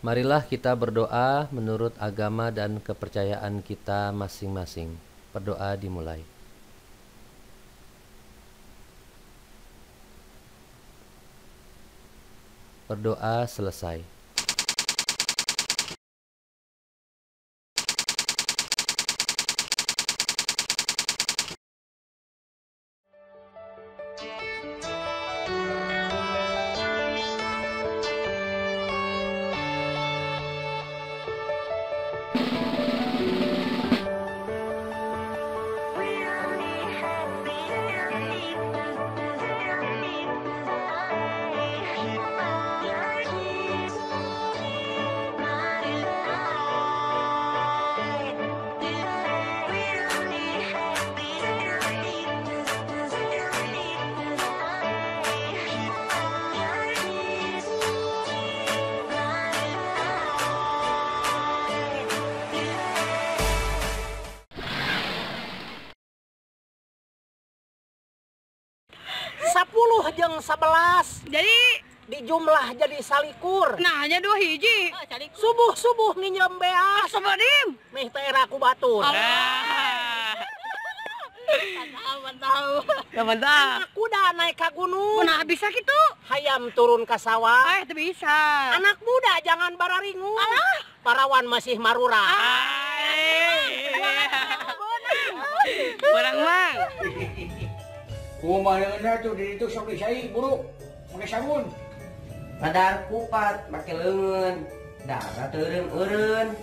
Marilah kita berdoa menurut agama dan kepercayaan kita masing-masing. Berdoa dimulai. Berdoa selesai. Sapuluh jeung 11 Jadi dijumlah jadi salikur. nah hanya 2 hiji. Subuh nginjem beas Sobadim. meh teh aku batur. Mantap. Aku udah naik ke gunung, Nah bisa gitu. hayam turun ke sawah. Itu bisa. Anak muda jangan bararingu, parawan masih marura. Kurang mang. Kumaha leungeunna tuh di ditu sok disai buru make sabun. Padahal kupat make leungeun, dara teureum eureun.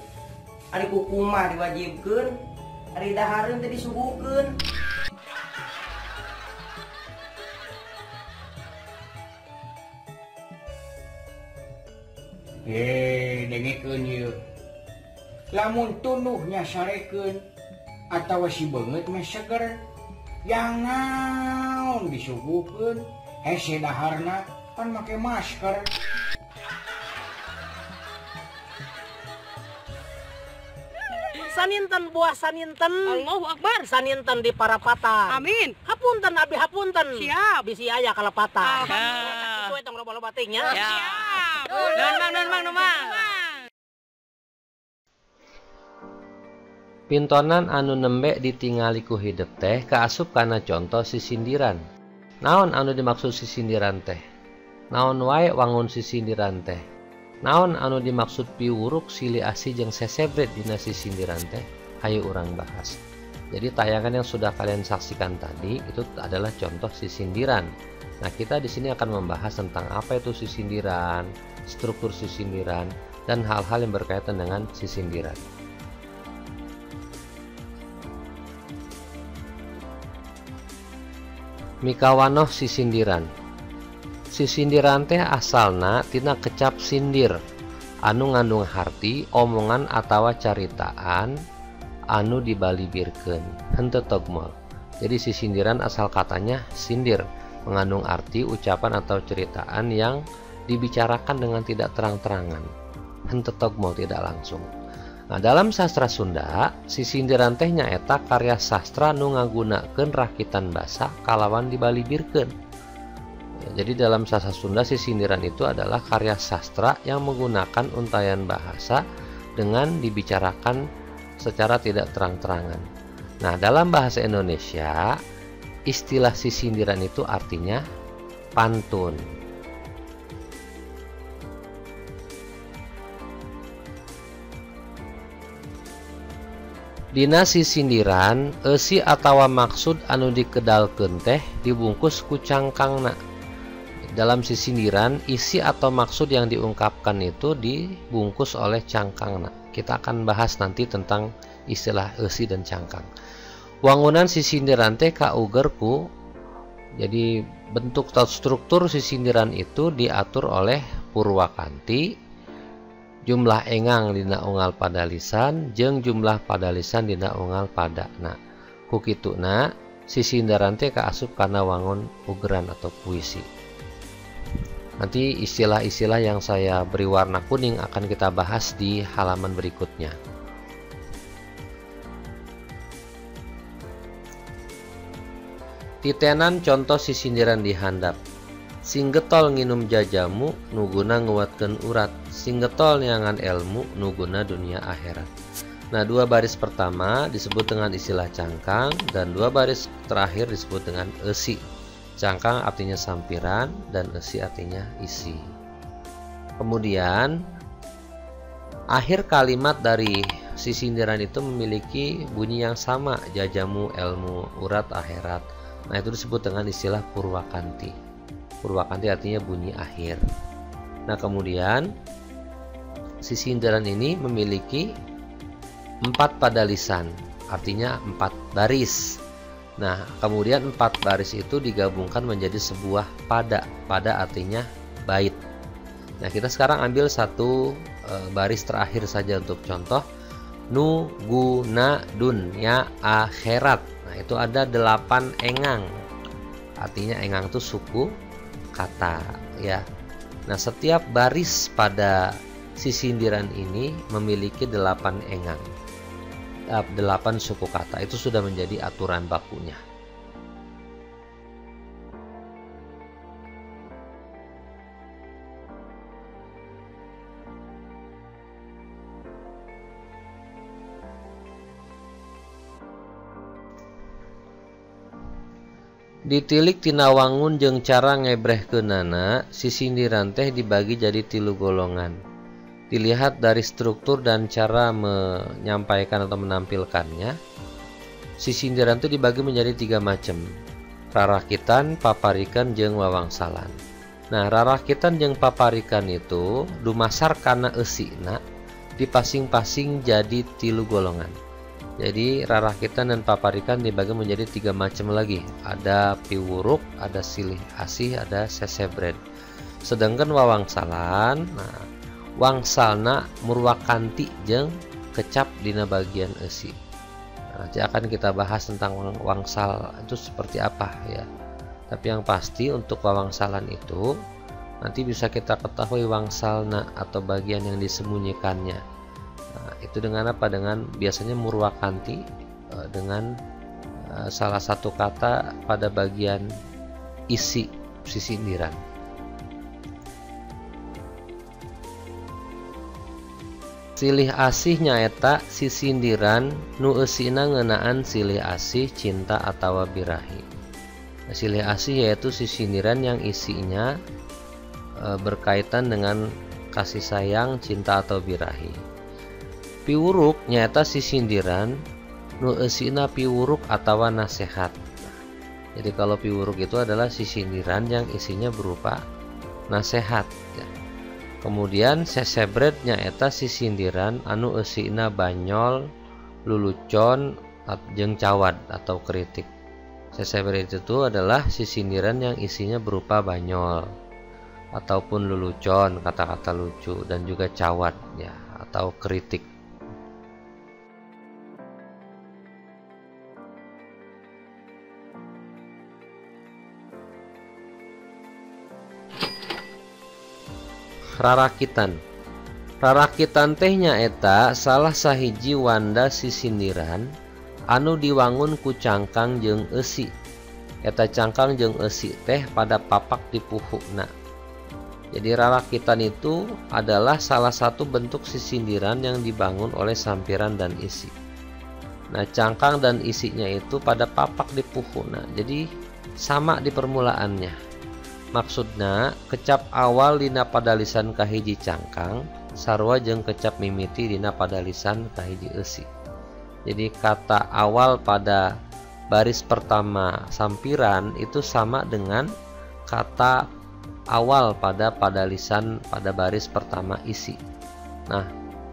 Ari kuku mah diwajibkeun, ari dahareun teh disuguhkeun. Dengekeun ieu. Lamun tunduhnya sarekeun atawa si beungeut mah seger, yang naon disuguhkeun, hese daharna kan make masker. Saninten buah saninten, Allahu Akbar. saninten di parapatan. Amin. Hapunten abi hapunten. Siap. Bisi aya kalepatan. Alhamdulillah. Sesuai tong loba-loba tingnya. Siap. Nun mang. Pintonan anu nembe ditingali ku hidup teh kaasup kana contoh sisindiran. Naon anu dimaksud sisindiran teh? Naon wae wangun sisindiran teh? Naon anu dimaksud piwuruk silih asih jeung sesebret dina sisindiran teh? Hayu urang bahas. Jadi tayangan yang sudah kalian saksikan tadi itu adalah contoh sisindiran. Nah, kita di sini akan membahas tentang apa itu sisindiran, struktur sisindiran, dan hal-hal yang berkaitan dengan sisindiran. Mikawanoh sisindiran. Sisindiran teh asalna tina kecap sindir anu ngandung harti omongan atawa caritaan anu dibalibirkeun henteu togmol. Jadi sisindiran asal katanya sindir, mengandung arti ucapan atau ceritaan yang dibicarakan dengan tidak terang-terangan, henteu togmol, tidak langsung. Nah, dalam sastra Sunda, sisindiran teh nyaeta karya sastra nu ngagunakeun rakitan basa kalawan dibalibirkeun. Jadi dalam sastra Sunda sisindiran itu adalah karya sastra yang menggunakan untayan bahasa dengan dibicarakan secara tidak terang-terangan. Nah, dalam bahasa Indonesia istilah sisindiran itu artinya pantun. Dina sisindiran eusi atawa maksud anu dikedalkeun teh dibungkus ku cangkangna. Dalam sisindiran isi atau maksud yang diungkapkan itu dibungkus oleh cangkangna. Kita akan bahas nanti tentang istilah eusi dan cangkang. Wangunan sisindiran teh kauger ku, jadi bentuk atau struktur sisindiran itu diatur oleh Purwakanti, jumlah engang dina unggal pada lisan jeung jumlah pada lisan dina unggal pada. Nah, ku kituna sisindiran teh kaasup kana wangun ugeran atau puisi. Nanti istilah-istilah yang saya beri warna kuning akan kita bahas di halaman berikutnya. Titenan contoh sisindiran di handap. Sing getol nginum jajamu nuguna nguatkeun urat, sing getol nyangan ilmu nuguna dunia akhirat. Nah, dua baris pertama disebut dengan istilah cangkang dan dua baris terakhir disebut dengan esi. Cangkang artinya sampiran dan esi artinya isi. Kemudian akhir kalimat dari sisindiran itu memiliki bunyi yang sama, jajamu, ilmu, urat, akhirat. Nah, itu disebut dengan istilah purwakanti. Purwakanti artinya bunyi akhir. Nah, kemudian sisindiran ini memiliki 4 pada lisan, artinya 4 baris. Nah, kemudian 4 baris itu digabungkan menjadi sebuah pada. Pada artinya bait. Nah, kita sekarang ambil satu baris terakhir saja untuk contoh. Nu guna dunya akhirat. Nah, itu ada 8 engang. Artinya engang itu suku kata, ya. Nah, setiap baris pada sisindiran ini memiliki 8 engang, 8 suku kata. Itu sudah menjadi aturan bakunya. Ditilik tina wangun jeung cara ngebrehkeunana, sisindiran teh dibagi jadi 3 golongan. Dilihat dari struktur dan cara menyampaikan atau menampilkannya, sisindiran itu dibagi menjadi 3 macam. Rarakitan, paparikan, jeung wawangsalan. Nah, rarakitan jeung paparikan itu dumasar kana eusina di pasing-pasing jadi 3 golongan. Jadi rarakitan dan paparikan dibagi menjadi 3 macam lagi. Ada piwuruk, ada silih asih, ada sesebred. Sedangkan wawangsalan, nah, wangsalna murwakanti jeung kecap dina bagian eusi. Nanti akan kita bahas tentang wangsal itu seperti apa, ya. Tapi yang pasti untuk wawangsalan itu nanti bisa kita ketahui wangsalna atau bagian yang disembunyikannya. Nah, itu dengan apa? Dengan biasanya murwakanti dengan salah satu kata pada bagian isi sisindiran. Silih asih nyaeta sisindiran nu eusina ngeunaan silih asih, cinta atawa birahi. Nah, silih asih yaitu sisindiran yang isinya berkaitan dengan kasih sayang, cinta atau birahi. Piwuruk nyaeta sisindiran nu eusina piwuruk atawa nasehat. Jadi kalau piwuruk itu adalah sisindiran yang isinya berupa nasehat, ya. Kemudian sesebred nyaeta sisindiran anu eusina banyol, lulucon, jeung cawad atau kritik. Sesebred itu adalah sisindiran yang isinya berupa banyol ataupun lulucon, kata-kata lucu, dan juga cawad, ya, atau kritik. Rarakitan teh nyaeta salah sahiji wanda sisindiran anu diwangun ku cangkang jeung eusi. Eta cangkang jeung eusi teh pada papak di puhukna. Jadi rarakitan itu adalah salah satu bentuk sisindiran yang dibangun oleh sampiran dan isi. Nah, cangkang dan isinya itu pada papak di puhukna. Jadi sama di permulaannya. Maksudna kecap awal dina padalisan kahiji cangkang sarua jeung kecap mimiti dina padalisan kahiji eusi. Jadi kata awal pada baris pertama sampiran itu sama dengan kata awal pada padalisan pada baris pertama isi. Nah,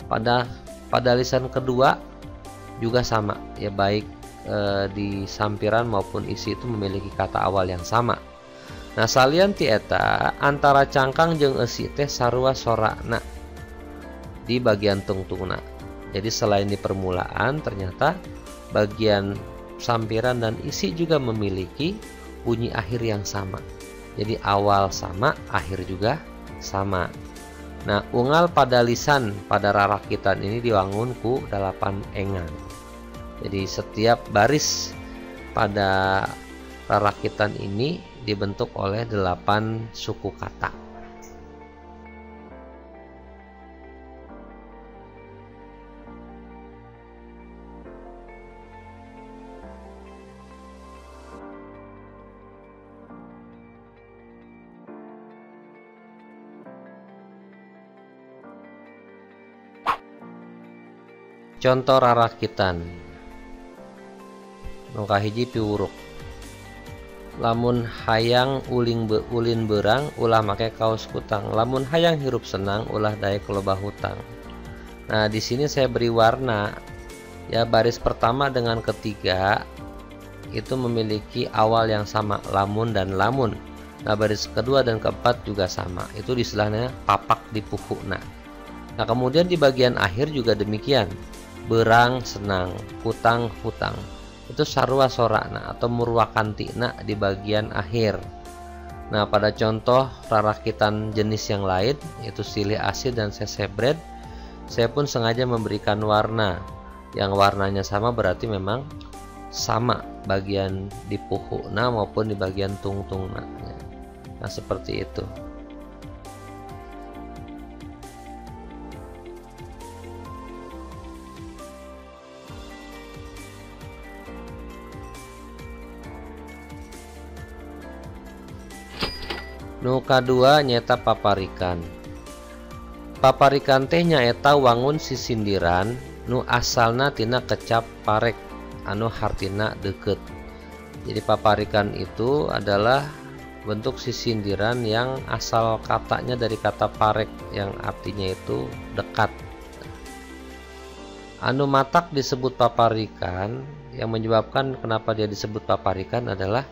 pada padalisan kedua juga sama, ya, baik di sampiran maupun isi itu memiliki kata awal yang sama. Nah, salian ti eta antara cangkang jeung eusi teh sarua sorakna di bagian tungtungna. Jadi selain di permulaan, ternyata bagian sampiran dan isi juga memiliki bunyi akhir yang sama. Jadi awal sama, akhir juga sama. Nah, unggal pada lisan pada rarakitan ini diwangun ku 8 engang. Jadi setiap baris pada rarakitan ini dibentuk oleh 8 suku kata. Contoh rarakitan nu kahiji piwuruk. Lamun hayang ulin berang ulah make kaos kutang, lamun hayang hirup senang ulah daek loba hutang. Nah, di sini saya beri warna ya, baris pertama dengan ketiga itu memiliki awal yang sama, lamun dan lamun. Nah, baris kedua dan keempat juga sama, itu istilahnya papak di puhuna. Nah, kemudian di bagian akhir juga demikian, berang senang, hutang hutang, itu sarua sorana atau murwakantina di bagian akhir. Nah, pada contoh rarakitan jenis yang lain yaitu silih asih dan sesebred, saya pun sengaja memberikan warna yang warnanya sama, berarti memang sama bagian di puhuna maupun di bagian tungtungna. Nah, seperti itu. Nu kadua nyata paparikan. Paparikan teh nyaeta wangun sisindiran nu asalna tina kecap parek anu hartina deket. Jadi paparikan itu adalah bentuk sisindiran yang asal katanya dari kata parek yang artinya itu dekat. Anu matak disebut paparikan, yang menyebabkan kenapa dia disebut paparikan adalah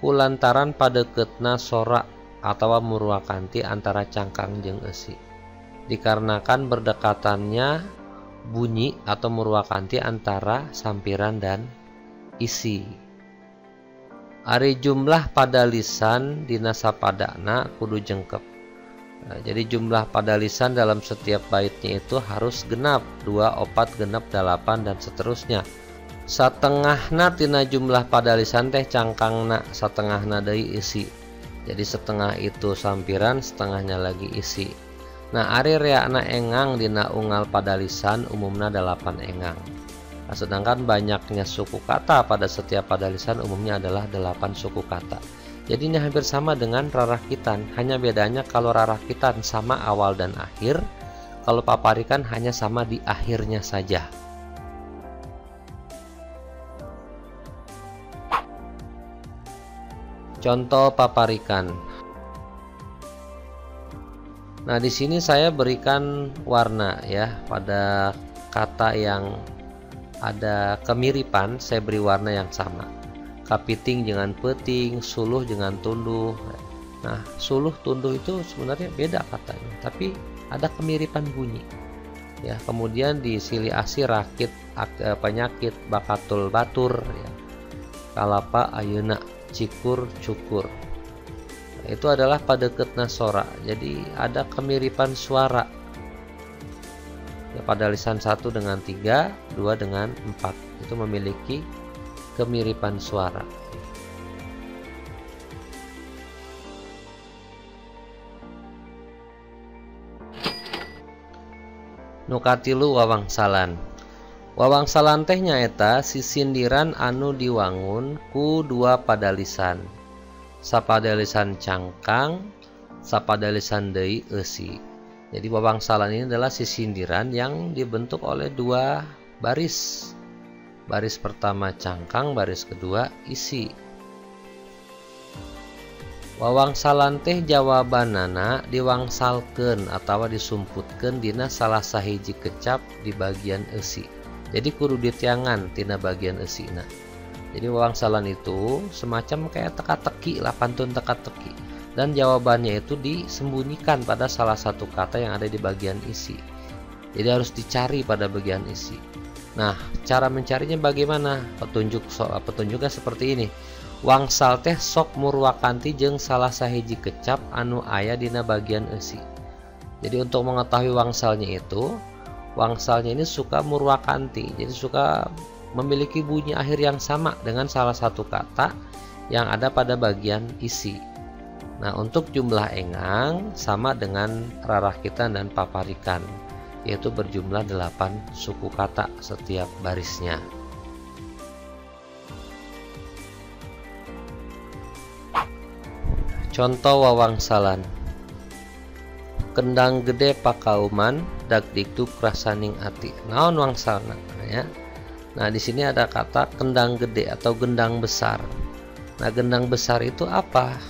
kulantaran padeketna sorak atau murwakanti antara cangkang jeung eusi, dikarenakan berdekatannya bunyi atau murwakanti antara sampiran dan isi. Ari jumlah pada lisan dina sapadana kudu jengkep. Nah, jadi jumlah pada lisan dalam setiap baitnya itu harus genap, 2, 4, genap, 8 dan seterusnya. Satengahna tina jumlah pada lisan teh cangkangna, satengahna deui isi. Jadi setengah itu sampiran, setengahnya lagi isi. Nah, ari reakna engang dina unggal pada lisan umumna 8 engang. Nah, sedangkan banyaknya suku kata pada setiap pada lisan umumnya adalah 8 suku kata. Jadi ini hampir sama dengan rarakitan, hanya bedanya kalau rarakitan sama awal dan akhir, kalau paparikan hanya sama di akhirnya saja. Contoh paparikan. Nah, di sini saya berikan warna ya, pada kata yang ada kemiripan saya beri warna yang sama. Kapiting dengan peting, suluh dengan tunduh. Nah, suluh tunduh itu sebenarnya beda katanya, tapi ada kemiripan bunyi. Ya, kemudian di silih asih rakit penyakit bakatul batur ya. Kalapa ayeuna cikur cukur. Nah, itu adalah padeketna sora. Jadi ada kemiripan suara. Ya, pada lisan 1 dengan 3, 2 dengan 4 itu memiliki kemiripan suara. Nukatilu wawangsalan. Wawangsalan teh nyaeta sisindiran anu diwangun ku 2 pada lisan. Sapada lisan cangkang, sapada lisan deui eusi. Jadi wawangsalan ini adalah sisindiran yang dibentuk oleh 2 baris. Baris pertama cangkang, baris kedua isi. Wawangsalan teh jawabanana diwangsalkeun atawa disumputkeun dina salah sahiji kecap di bagian eusi. Jadi kudu ditiangan tina bagian eusina. Jadi wawangsalan itu semacam kayak teka-teki lah, pantun teka-teki, dan jawabannya itu disembunyikan pada salah satu kata yang ada di bagian isi. Jadi harus dicari pada bagian isi. Nah, cara mencarinya bagaimana? Petunjuknya seperti ini. Wangsal teh sok murwakanti jeung salah sahiji kecap anu aya dina bagian eusi. Jadi untuk mengetahui wangsalnya itu, wangsalnya ini suka murwakanti, jadi suka memiliki bunyi akhir yang sama dengan salah satu kata yang ada pada bagian isi. Nah, untuk jumlah engang sama dengan rarakitan dan paparikan, yaitu berjumlah 8 suku kata setiap barisnya. Contoh wawangsalan. Kendang gede pakauman dagdikduk rasaning ati. Naon wangsalna ya. Nah, di sini ada kata kendang gede atau gendang besar. Nah, gendang besar itu apa?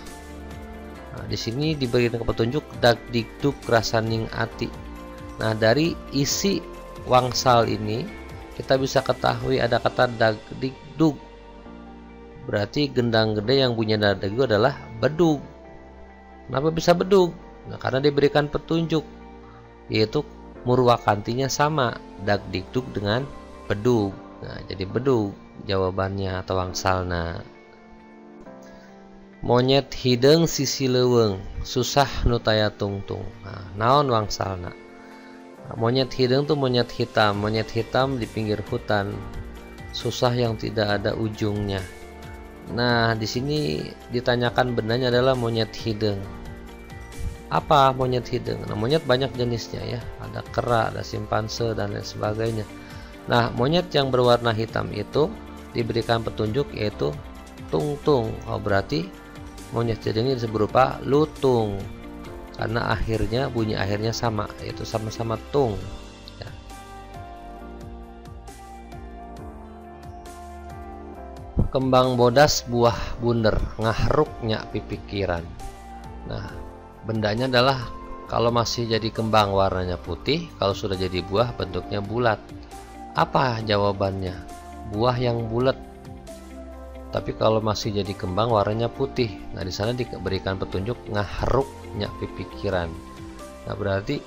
Nah, di sini diberikan petunjuk dagdikduk rasaning ati. Nah, dari isi wangsal ini kita bisa ketahui ada kata dagdikduk. Berarti gendang gede yang bunyi dagdikduk adalah bedug. Kenapa bisa bedug? Nah, karena diberikan petunjuk, yaitu murwakantinya sama, dagdikduk dengan bedug. Nah, jadi bedug jawabannya atau wangsalna. Monyet hideng sisi leweng, susah nutaya tungtung. Nah, naon wangsalna? Nah, monyet hideng tuh monyet hitam di pinggir hutan, susah yang tidak ada ujungnya. Nah, di sini ditanyakan bendanya adalah monyet hideng. Apa monyet hideng? Nah, monyet banyak jenisnya ya. Ada kera, ada simpanse dan lain sebagainya. Nah, monyet yang berwarna hitam itu diberikan petunjuk yaitu tungtung. Oh, berarti monyet hideng ini berupa lutung. Karena akhirnya bunyi akhirnya sama, yaitu sama-sama tung. Ya. Kembang bodas buah bunder ngahruknya pipikiran. Nah, bendanya adalah kalau masih jadi kembang warnanya putih, kalau sudah jadi buah bentuknya bulat. Apa jawabannya? Buah yang bulat. Tapi kalau masih jadi kembang warnanya putih. Nah, di sana diberikan petunjuk ngahruknya pipikiran. Nah, berarti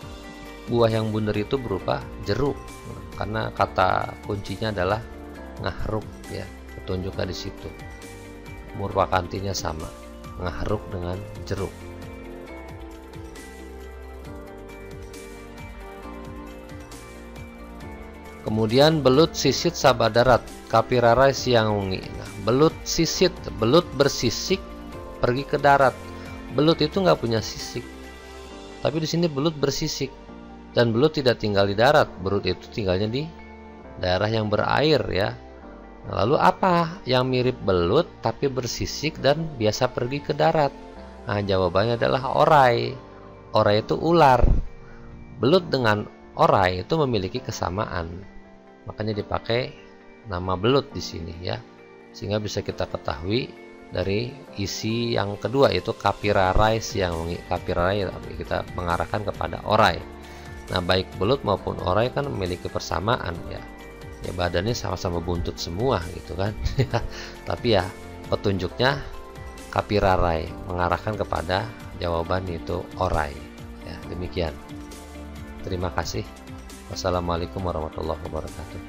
buah yang bunder itu berupa jeruk. Karena kata kuncinya adalah ngahruk ya. Petunjuknya di situ. Murwakantinya sama, ngahruk dengan jeruk. Kemudian belut sisit sabadarat kapirarai siang ungi. Nah, belut sisit, belut bersisik pergi ke darat. Belut itu nggak punya sisik, tapi di sini belut bersisik dan belut tidak tinggal di darat. Belut itu tinggalnya di daerah yang berair ya. Nah, lalu apa yang mirip belut tapi bersisik dan biasa pergi ke darat? Nah, jawabannya adalah orai. Orai itu ular. Belut dengan orai itu memiliki kesamaan. Makanya dipakai nama belut di sini ya. Sehingga bisa kita ketahui dari isi yang kedua yaitu kapirarai siang ungi. Kapirarai kita mengarahkan kepada orai. Nah, baik belut maupun orai kan memiliki persamaan ya. Ya, badannya sama-sama buntut semua gitu kan. Tapi ya petunjuknya kapirarai mengarahkan kepada jawaban itu orai ya. Demikian, terima kasih. Wassalamualaikum warahmatullahi wabarakatuh.